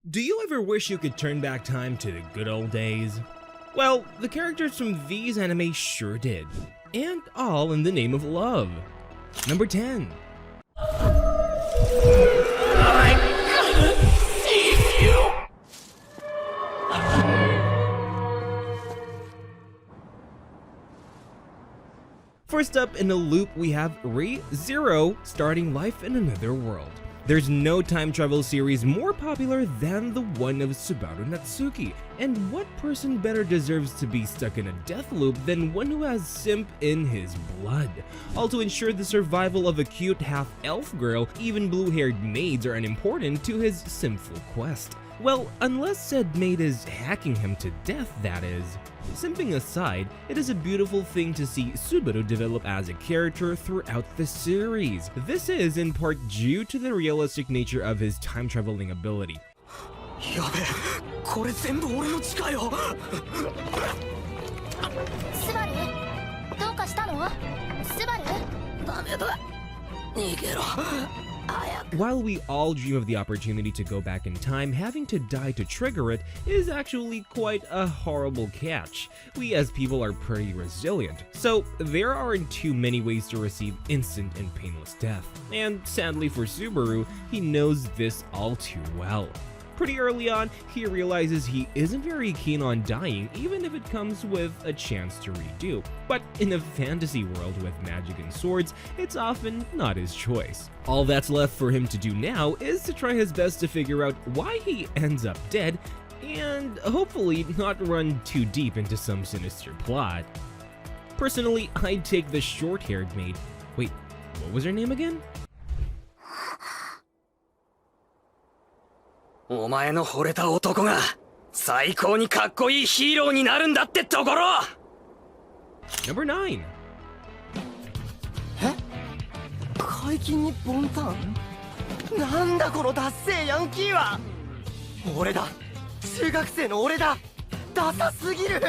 Do you ever wish you could turn back time to the good old days? Well, the characters from these anime sure did. And all in the name of love. Number 10. I'm gonna save you! First up in the loop, we have Re:Zero starting life in another world. There's no time travel series more popular than the one of Subaru Natsuki, and what person better deserves to be stuck in a death loop than one who has simp in his blood? All to ensure the survival of a cute half-elf girl, even blue-haired maids are unimportant to his sinful quest. Well, unless said maid is hacking him to death, that is. Simping aside, it is a beautiful thing to see Subaru develop as a character throughout the series. This is in part due to the realistic nature of his time-traveling ability. やべえ、これ全部俺の血かよ。スバル、どうかしたの？スバル？ダメだ。逃げろ。 While we all dream of the opportunity to go back in time, having to die to trigger it is actually quite a horrible catch. We as people are pretty resilient, so there aren't too many ways to receive instant and painless death. And sadly for Subaru, he knows this all too well. Pretty early on, he realizes he isn't very keen on dying, even if it comes with a chance to redo. But in a fantasy world with magic and swords, it's often not his choice. All that's left for him to do now is to try his best to figure out why he ends up dead, and hopefully not run too deep into some sinister plot. Personally, I'd take the short-haired maid. Wait, what was her name again? お前の惚れた男が最高にかっこいいヒーローになるんだってところ。Number 9. え？解禁にボンタン？なんだこのダッセーヤンキーは！俺だ。中学生の俺だ。ダサすぎる。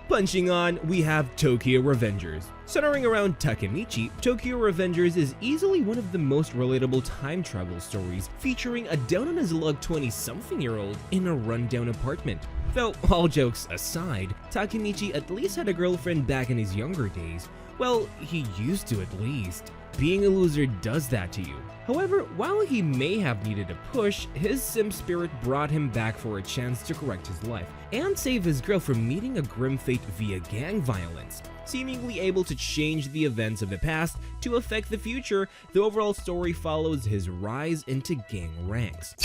Punching on, we have Tokyo Revengers. Centering around Takemichi, Tokyo Revengers is easily one of the most relatable time travel stories, featuring a down-on-his-luck 20-something-year-old in a rundown apartment. Though, all jokes aside, Takemichi at least had a girlfriend back in his younger days. Well, he used to at least. Being a loser does that to you. However, while he may have needed a push, his simp spirit brought him back for a chance to correct his life and save his girl from meeting a grim fate via gang violence. Seemingly able to change the events of the past to affect the future, the overall story follows his rise into gang ranks.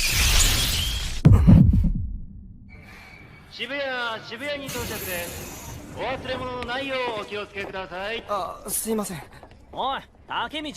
渋谷に到着です。お忘れ物のないようお気をつけください。あ、すいません。おい、竹道。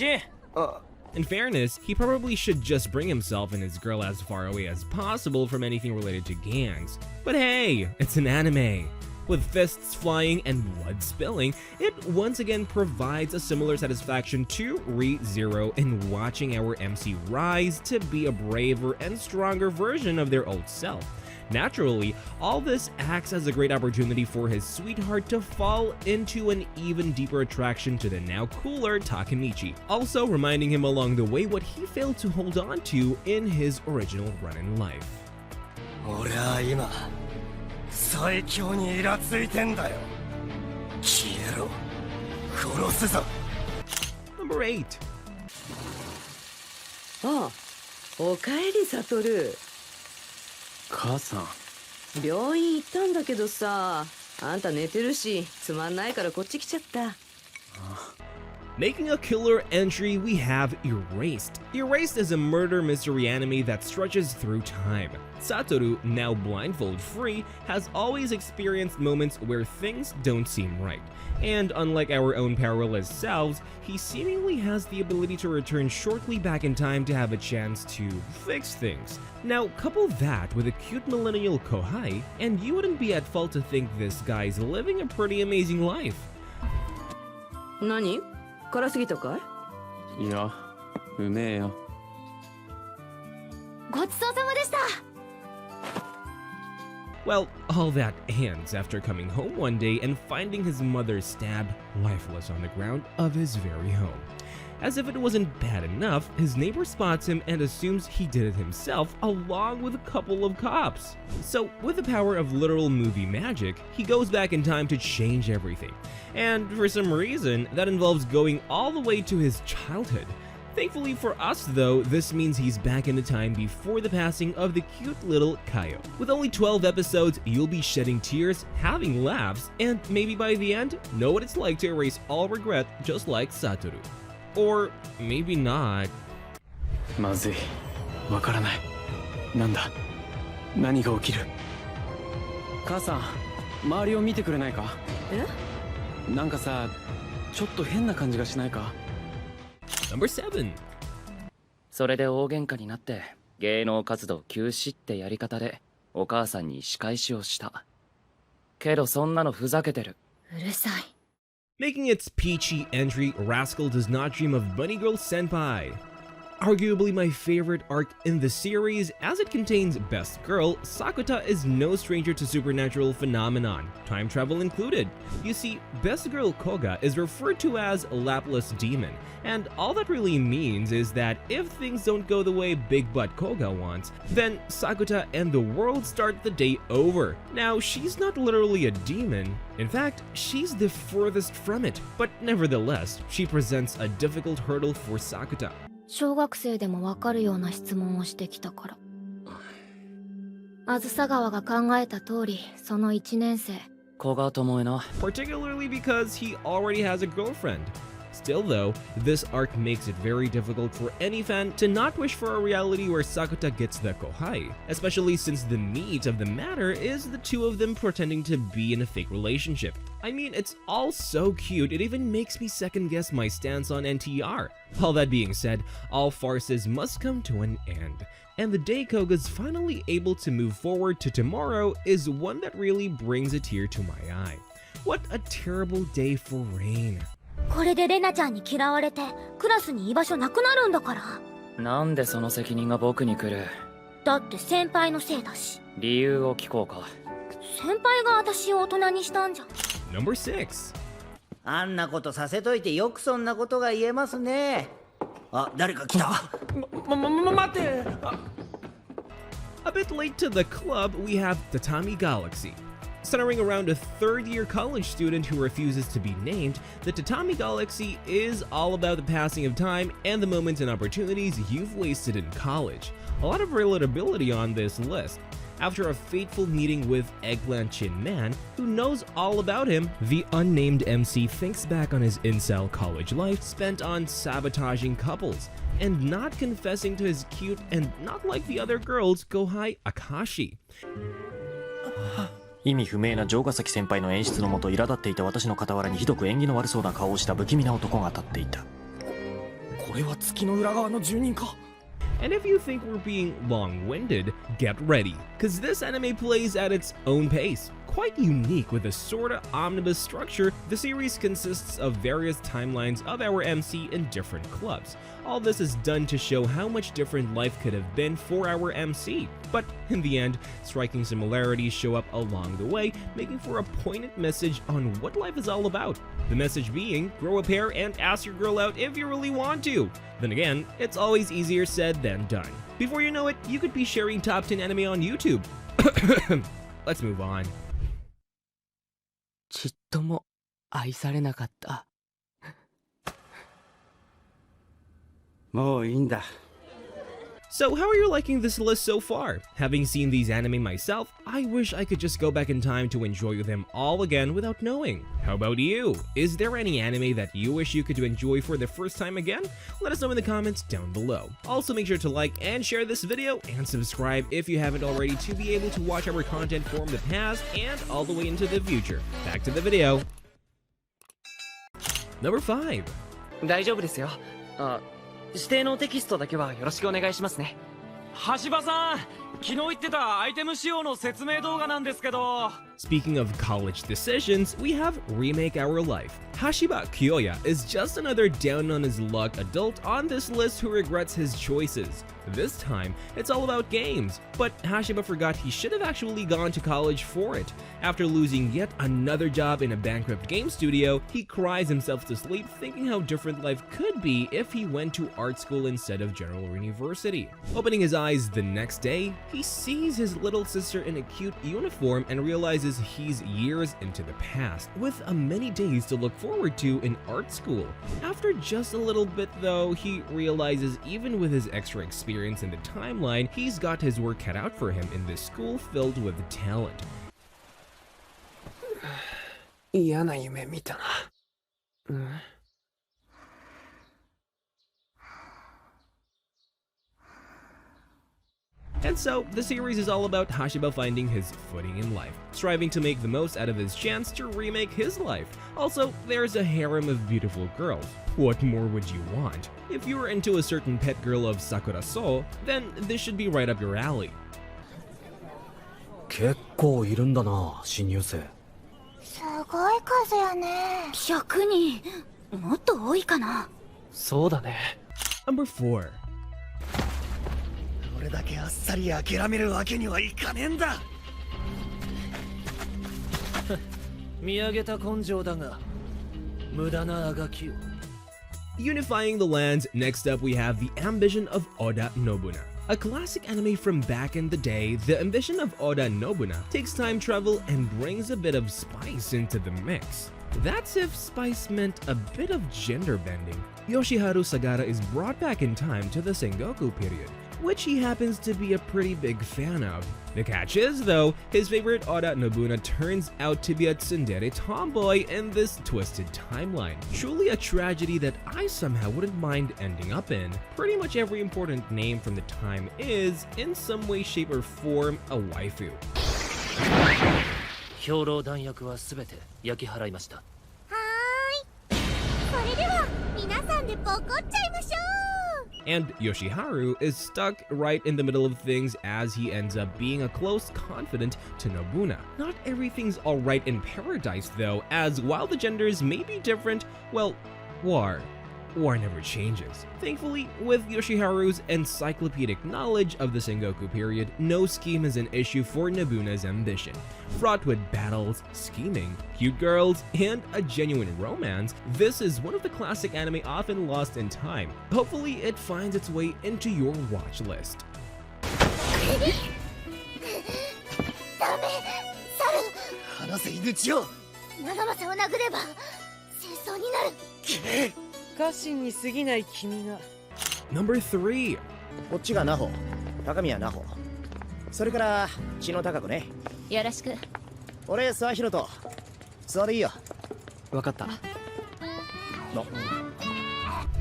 In fairness, he probably should just bring himself and his girl as far away as possible from anything related to gangs. But hey, it's an anime. With fists flying and blood spilling, it once again provides a similar satisfaction to Re:Zero in watching our MC rise to be a braver and stronger version of their old self. Naturally, all this acts as a great opportunity for his sweetheart to fall into an even deeper attraction to the now cooler Takemichi, also reminding him along the way what he failed to hold on to in his original run in life. 俺は今最強にイラついてんだよ。消えろ。殺すぞ。 Number 8. ああ、おかえりサトル。母さん。病院行ったんだけどさ、あんた寝てるし、つまんないからこっち来ちゃった。Making a killer entry, we have Erased. Erased is a murder mystery anime that stretches through time. Satoru, now blindfold-free, has always experienced moments where things don't seem right. And unlike our own parallel selves, he seemingly has the ability to return shortly back in time to have a chance to fix things. Now, couple that with a cute millennial kohai, and you wouldn't be at fault to think this guy's living a pretty amazing life. 何？辛すぎたかい？いや、うめえよ。ごちそうさまでした。Well, all that ends after coming home one day and finding his mother stabbed lifeless on the ground of his very home. As if it wasn't bad enough, his neighbor spots him and assumes he did it himself along with a couple of cops. So, with the power of literal movie magic, he goes back in time to change everything. And for some reason, that involves going all the way to his childhood. Thankfully for us though, this means he's back in the time before the passing of the cute little Kaio. With only 12 episodes, you'll be shedding tears, having laughs, and maybe by the end, know what it's like to erase all regret just like Satoru. Or maybe not. まずい。わからない。なんだ。何が起きる。母さん、周りを見てくれないか。なんかさ、ちょっと変な感じがしないか。Number 7. それで大喧嘩になって芸能活動休止ってやり方でお母さんに仕返しをした。けどそんなのふざけてる。うるさい。Making its peachy entry, Rascal does not dream of Bunny Girl Senpai. Arguably my favorite arc in the series, as it contains Best Girl, Sakuta is no stranger to supernatural phenomenon, time travel included. You see, Best Girl Koga is referred to as Lapless Demon, and all that really means is that if things don't go the way Big Butt Koga wants, then Sakuta and the world start the day over. Now, she's not literally a demon. In fact, she's the furthest from it, but nevertheless, she presents a difficult hurdle for Sakuta. 小学生でもわかるような質問をしてきたから。あずさ川が考えた通り、その1年生。古賀智恵な。Particularly because he already has a girlfriend. Still though, this arc makes it very difficult for any fan to not wish for a reality where Sakuta gets the kohai, especially since the meat of the matter is the two of them pretending to be in a fake relationship. I mean, it's all so cute, it even makes me second guess my stance on NTR. All that being said, all farces must come to an end, and the day Koga's finally able to move forward to tomorrow is one that really brings a tear to my eye. What a terrible day for Rain. これでレナちゃんに嫌われてクラスに居場所なくなるんだから。なんでその責任が僕に来る。だって先輩のせいだし。理由を聞こうか。先輩が私を大人にしたんじゃん。Number 6. あんなことさせといてよくそんなことが言えますね。あ、誰か来た。待って。A bit late to the club, we have Tatami Galaxy. Centering around a third-year college student who refuses to be named, the Tatami Galaxy is all about the passing of time and the moments and opportunities you've wasted in college. A lot of relatability on this list. After a fateful meeting with Eggplant Chin Man, who knows all about him, the unnamed MC thinks back on his incel college life spent on sabotaging couples, and not confessing to his cute and not like the other girls Kohai Akashi. 意味不明な城ヶ崎先輩の演出のもと苛立っていた私の傍らにひどく縁起の悪そうな顔をした不気味な男が立っていた。これは月の裏側の住人か。 And if you think we're being long-winded, get ready, cause this anime plays at its own pace. Quite unique with a sorta omnibus structure, the series consists of various timelines of our MC in different clubs. All this is done to show how much different life could have been for our MC. But in the end, striking similarities show up along the way, making for a poignant message on what life is all about. The message being, grow a pair and ask your girl out if you really want to. Then again, it's always easier said than done. Before you know it, you could be sharing top 10 anime on YouTube. Let's move on. ちっとも愛されなかった。もういいんだ。 So how are you liking this list so far? Having seen these anime myself, I wish I could just go back in time to enjoy them all again without knowing. How about you? Is there any anime that you wish you could enjoy for the first time again? Let us know in the comments down below. Also make sure to like and share this video and subscribe if you haven't already to be able to watch our content from the past and all the way into the future. Back to the video. Number 5. 大丈夫ですよ。指定のテキストだけはよろしくお願いしますね。橋場さん、昨日言ってたアイテム仕様の説明動画なんですけど。Speaking of college decisions, we have Remake Our Life. Hashiba Kyoya is just another down on his luck adult on this list who regrets his choices. This time, it's all about games, but Hashiba forgot he should have actually gone to college for it. After losing yet another job in a bankrupt game studio, he cries himself to sleep thinking how different life could be if he went to art school instead of general university. Opening his eyes the next day, he sees his little sister in a cute uniform and realizes he's years into the past, with many days to look forward to in art school. After just a little bit though, he realizes even with his extra experience in the timeline, he's got his work cut out for him in this school filled with talent. 嫌な夢見たな。And so, the series is all about Hashiba finding his footing in life, striving to make the most out of his chance to remake his life. Also, there's a harem of beautiful girls. What more would you want? If you're into a certain pet girl of Sakura So, then this should be right up your alley. 結構いるんだな、新入生。すごい数やね。100人。もっと多いかな。そうだね。Number 4. 俺だけあっさり諦めるわけにはいかねえんだ。見上げた根性だが、無駄なあがきを。Unifying the lands, next up we have the ambition of Oda Nobuna. A classic anime from back in the day, the ambition of Oda Nobuna takes time travel and brings a bit of spice into the mix. That's if spice meant a bit of gender bending. Yoshiharu Sagara is brought back in time to the Sengoku period, which he happens to be a pretty big fan of. The catch is, though, his favorite Oda Nobuna turns out to be a tsundere tomboy in this twisted timeline. Truly a tragedy that I somehow wouldn't mind ending up in. Pretty much every important name from the time is, in some way, shape, or form, a waifu. 兵糧弾薬はすべて焼き払いました。はーい。それでは皆さんでボコっちゃいましょう。 And Yoshiharu is stuck right in the middle of things as he ends up being a close confidant to Nobuna. Not everything's alright in paradise though, as while the genders may be different, well, war never changes. Thankfully, with Yoshiharu's encyclopedic knowledge of the Sengoku period, no scheme is an issue for Nobuna's ambition. Fraught with battles, scheming, cute girls, and a genuine romance, this is one of the classic anime often lost in time. Hopefully, it finds its way into your watch list. 話せ井口よ。長政を殴れば戦争になる。家臣に過ぎない君が。Number 3. こっちがナホ、高宮ナホ。それから血の高子ね。よろしく。俺沢広と。座でいいよ。わかった。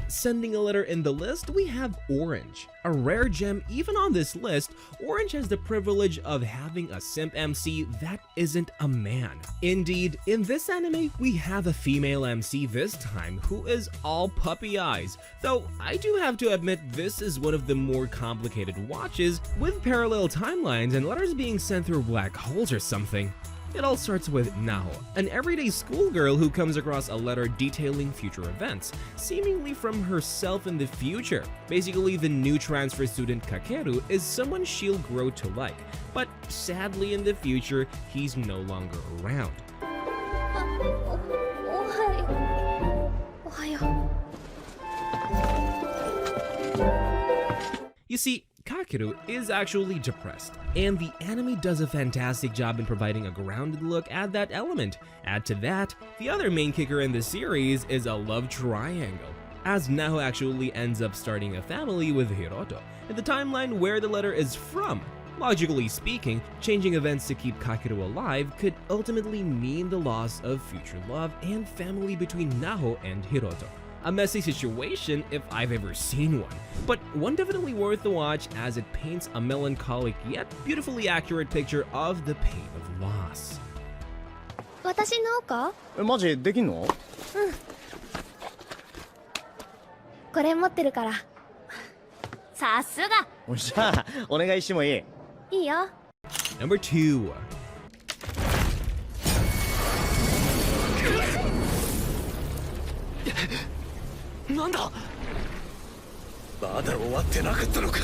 Sending a letter in the list, we have Orange. A rare gem even on this list, Orange has the privilege of having a simp MC that isn't a man. Indeed, in this anime, we have a female MC this time who is all puppy eyes, though I do have to admit this is one of the more complicated watches, with parallel timelines and letters being sent through black holes or something. It all starts with Naho, an everyday schoolgirl who comes across a letter detailing future events, seemingly from herself in the future. Basically, the new transfer student Kakeru is someone she'll grow to like, but sadly in the future, he's no longer around. You see, Kakeru is actually depressed, and the anime does a fantastic job in providing a grounded look at that element. Add to that, the other main kicker in the series is a love triangle, as Naho actually ends up starting a family with Hiroto, in the timeline where the letter is from. Logically speaking, changing events to keep Kakeru alive could ultimately mean the loss of future love and family between Naho and Hiroto. A messy situation if I've ever seen one, but one definitely worth the watch as it paints a melancholic yet beautifully accurate picture of the pain of loss. 私のか？マジできんの？うん。これ持ってるから。さすが。じゃあお願いしてもいい？いいよ。Number 2. なんだ。まだ終わってなかったのか。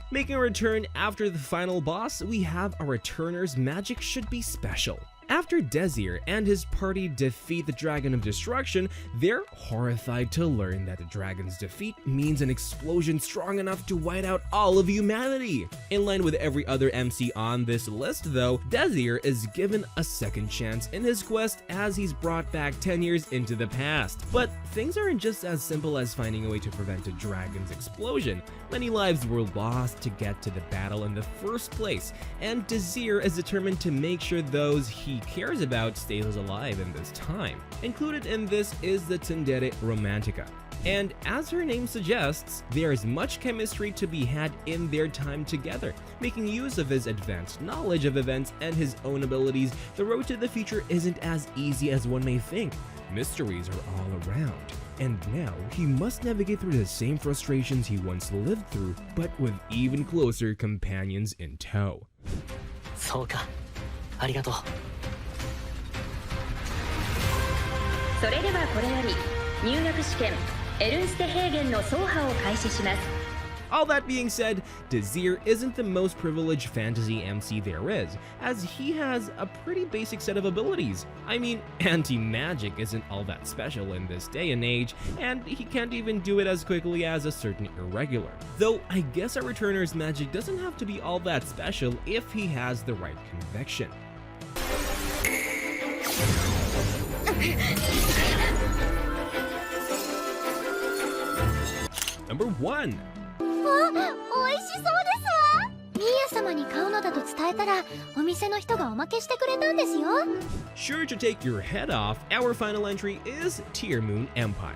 Making a return after the final boss, we have a returner's magic should be special. After Desir and his party defeat the Dragon of Destruction, they're horrified to learn that the dragon's defeat means an explosion strong enough to wipe out all of humanity. In line with every other MC on this list though, Desir is given a second chance in his quest as he's brought back 10 years into the past. But things aren't just as simple as finding a way to prevent a dragon's explosion. Many lives were lost to get to the battle in the first place, and Desir is determined to make sure those he cares about stays alive in this time. Included in this is the tsundere romantica. And as her name suggests, there is much chemistry to be had in their time together. Making use of his advanced knowledge of events and his own abilities, the road to the future isn't as easy as one may think. Mysteries are all around. And now, he must navigate through the same frustrations he once lived through, but with even closer companions in tow. そうか。ありがとう。それではこれより入学試験エルンステ平原の走破を開始します。 All that being said, Desir isn't the most privileged fantasy MC there is, as he has a pretty basic set of abilities. I mean, anti-magic isn't all that special in this day and age, and he can't even do it as quickly as a certain irregular. Though I guess a returner's magic doesn't have to be all that special if he has the right conviction. Number 1. あ、美味しそうですわ。ミーヤ様に買うのだと伝えたら、お店の人がおまけしてくれたんですよ。Sure to take your head off, our final entry is Tearmoon Empire.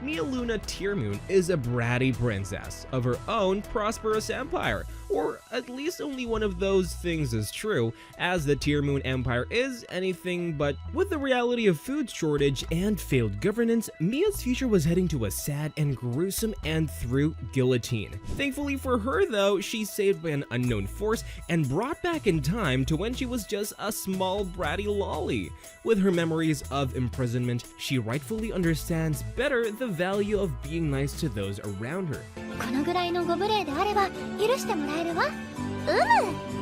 Nia Luna Tearmoon is a bratty princess of her own prosperous empire, or at least only one of those things is true, as the Tearmoon Empire is anything but. With the reality of food shortage and failed governance, Mia's future was heading to a sad and gruesome end through guillotine. Thankfully for her though, she's saved by an unknown force and brought back in time to when she was just a small bratty lolly. With her memories of imprisonment, she rightfully understands better the value of being nice to those around her. このぐらいのご無礼であれば許してもらえるわ。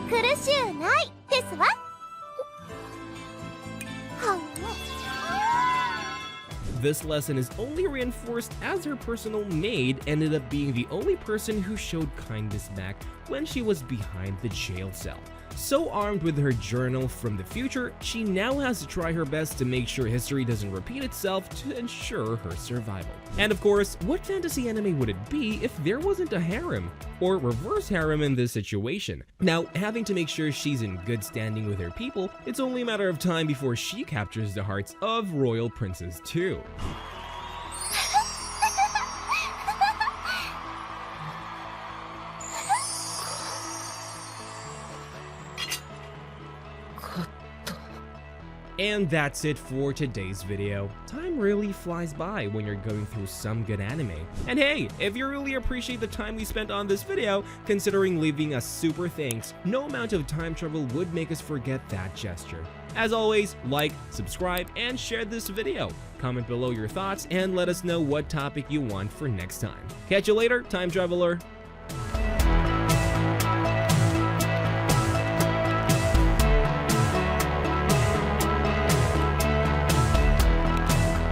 苦しゅうないですわ。This lesson is only reinforced as her personal maid ended up being the only person who showed kindness back when she was behind the jail cell. So armed with her journal from the future, she now has to try her best to make sure history doesn't repeat itself to ensure her survival. And of course, what fantasy anime would it be if there wasn't a harem, or reverse harem in this situation? Now, having to make sure she's in good standing with her people, it's only a matter of time before she captures the hearts of royal princes too. And that's it for today's video. Time really flies by when you're going through some good anime. And hey, if you really appreciate the time we spent on this video, considering leaving a super thanks, no amount of time travel would make us forget that gesture. As always, like, subscribe, and share this video. Comment below your thoughts and let us know what topic you want for next time. Catch you later, time traveler!